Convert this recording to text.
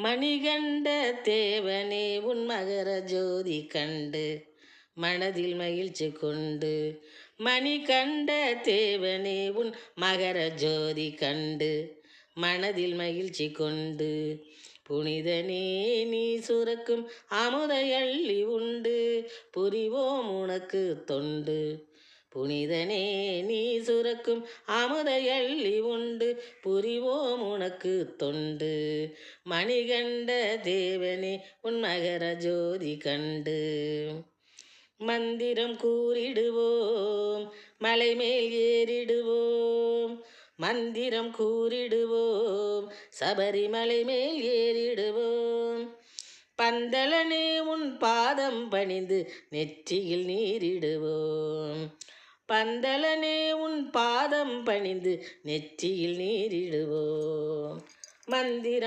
மணிகண்ட தேவனே உன் மகர ஜோதி கண்டு மனதில் மகிழ்ச்சி கொண்டு. மணிகண்ட தேவனே உன் மகர ஜோதி கண்டு மனதில் மகிழ்ச்சி கொண்டு. புனிதனே நீ சுரக்கும் அமுதை அள்ளி உண்டு புரிவோம் உனக்கு தொண்டு. புனிதனே நீ சுரக்கும் அமுதை அள்ளி உண்டு புரிவோம் உனக்கு தொண்டு. மணிகண்ட தேவனே உன் மகர ஜோதி கண்டு. மந்திரம் கூறிடுவோம் மலைமேல் ஏறிடுவோம். மந்திரம் கூறிடுவோம் சபரிமலை மேல் ஏறிடுவோம். பந்தலனே உன் பாதம் பணிந்து நெற்றியில் நீரிடுவோம். பந்தலனே உன் பாதம் பணிந்து நெற்றியில் நீரிடுவோம். மந்திரம்